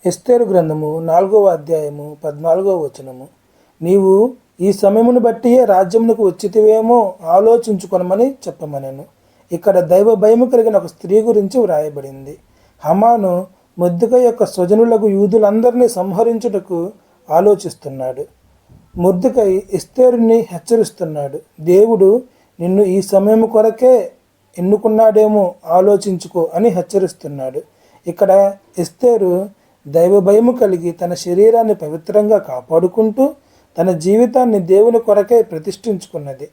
ఎస్తేరు గ్రంథము 4వ అధ్యాయము 14వ వచనము. నీవు ఈ సమయమును బట్టియే రాజ్యమునకు వచ్చితివేమో ఆలోచించుకొనమని చెప్పమనెను. ఇక్కడ దైవ భయము కలిగిన ఒక స్త్రీ గురించి వ్రాయబడింది. హమాను మొర్దెకై యొక్క స్వజనులకు యూదులందరినీ సంహరించుటకు ఆలోచిస్తున్నాడు. మొర్దెకై ఎస్తేరుని హెచ్చరిస్తున్నాడు. దేవుడు నిన్ను ఈ సమయం కొరకే ఎన్నుకున్నాడేమో ఆలోచించుకో అని హెచ్చరిస్తున్నాడు. ఇక్కడ ఎస్తేరు దైవ భయము కలిగి తన శరీరాన్ని పవిత్రంగా కాపాడుకుంటూ తన జీవితాన్ని దేవుని కొరకే ప్రతిష్ఠించుకున్నది.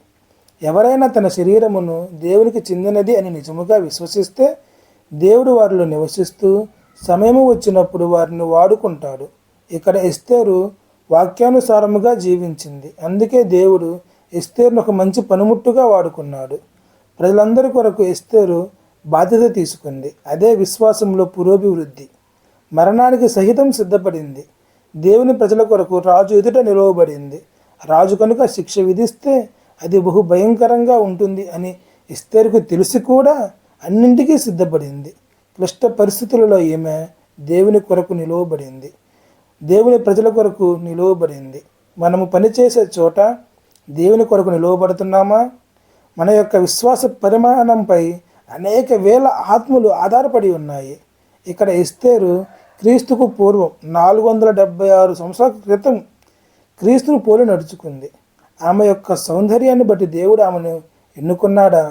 ఎవరైనా తన శరీరమును దేవునికి చెందినది అని నిజముగా విశ్వసిస్తే దేవుడు వారిలో నివసిస్తూ సమయము వచ్చినప్పుడు వారిని వాడుకుంటాడు. ఇక్కడ ఎస్తేరు వాక్యానుసారముగా జీవించింది. అందుకే దేవుడు ఎస్తేరును ఒక మంచి పనిముట్టుగా వాడుకున్నాడు. ప్రజలందరి కొరకు ఎస్తేరు బాధ్యత తీసుకుంది. అదే విశ్వాసంలో పురోభివృద్ధి. మరణానికి సహితం సిద్ధపడింది. దేవుని ప్రజల కొరకు రాజు ఎదుట నిలవబడింది. రాజు కనుక శిక్ష విధిస్తే అది బహు భయంకరంగా ఉంటుంది అని ఎస్తేరుకు తెలిసి కూడా అన్నింటికీ సిద్ధపడింది. క్లిష్ట పరిస్థితులలో ఈమె దేవుని కొరకు నిలవబడింది. దేవుని ప్రజల కొరకు నిలవబడింది. మనము పనిచేసే చోట దేవుని కొరకు నిలవబడుతున్నామా? మన యొక్క విశ్వాస పరిమాణంపై అనేక వేల ఆత్మలు ఆధారపడి ఉన్నాయి. ఇక్కడ ఎస్తేరు క్రీస్తుకు పూర్వం 476 సంవత్సరాల క్రితం క్రీస్తును పోలి నడుచుకుంది. ఆమె యొక్క సౌందర్యాన్ని బట్టి దేవుడు ఆమెను ఎన్నుకున్నాడా?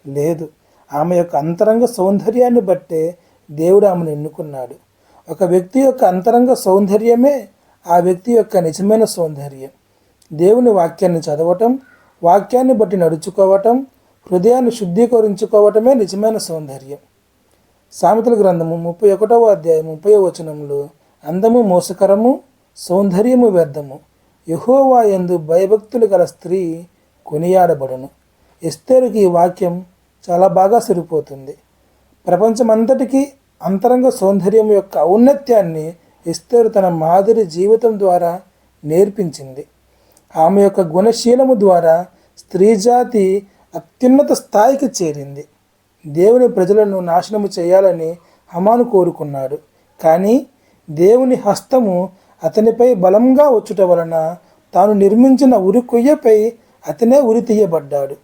లేదు. ఆమె యొక్క అంతరంగ సౌందర్యాన్ని బట్టే దేవుడు ఆమెను ఎన్నుకున్నాడు. ఒక వ్యక్తి యొక్క అంతరంగ సౌందర్యమే ఆ వ్యక్తి యొక్క నిజమైన సౌందర్యం. దేవుని వాక్యాన్ని చదవటం, వాక్యాన్ని బట్టి నడుచుకోవటం, హృదయాన్ని శుద్ధీకరించుకోవటమే నిజమైన సౌందర్యం. సామెతల గ్రంథము 31వ అధ్యాయం 30వ వచనంలో అందము మోసకరము, సౌందర్యము వ్యర్థము, యెహోవా యందు భయభక్తులు గల స్త్రీ కొనియాడబడును. ఎస్తేరుకి ఈ వాక్యం చాలా బాగా సరిపోతుంది. ప్రపంచమంతటికీ అంతరంగ సౌందర్యం యొక్క ఔన్నత్యాన్ని ఎస్తేరు తన మాదిరి జీవితం ద్వారా నేర్పించింది. ఆమె యొక్క గుణశీలము ద్వారా స్త్రీజాతి అత్యున్నత స్థాయికి చేరింది. దేవుని ప్రజలను నాశనము చేయాలని హమాను కోరుకున్నాడు. కానీ దేవుని హస్తము అతనిపై బలంగా వచ్చుట వలన తాను నిర్మించిన ఉరి కొయ్యపై అతనే ఉరి తీయబడ్డాడు.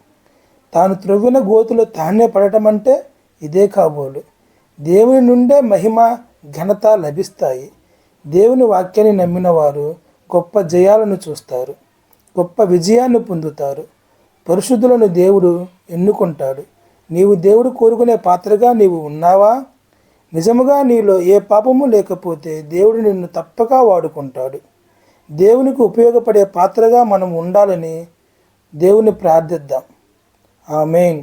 తాను త్రవ్విన గోతులో తానే పడటం అంటే ఇదే కాబోలు. దేవుని నుండే మహిమ, ఘనత లభిస్తాయి. దేవుని వాక్యాన్ని నమ్మిన వారు గొప్ప జయాలను చూస్తారు, గొప్ప విజయాన్ని పొందుతారు. పరిశుద్ధులను దేవుడు ఎన్నుకుంటాడు. నీవు దేవుడు కోరుకునే పాత్రగా నీవు ఉన్నావా? నిజముగా నీలో ఏ పాపము లేకపోతే దేవుడు నిన్ను తప్పక వాడుకుంటాడు. దేవునికి ఉపయోగపడే పాత్రగా మనం ఉండాలని దేవుని ప్రార్థిద్దాం. ఆమేన్.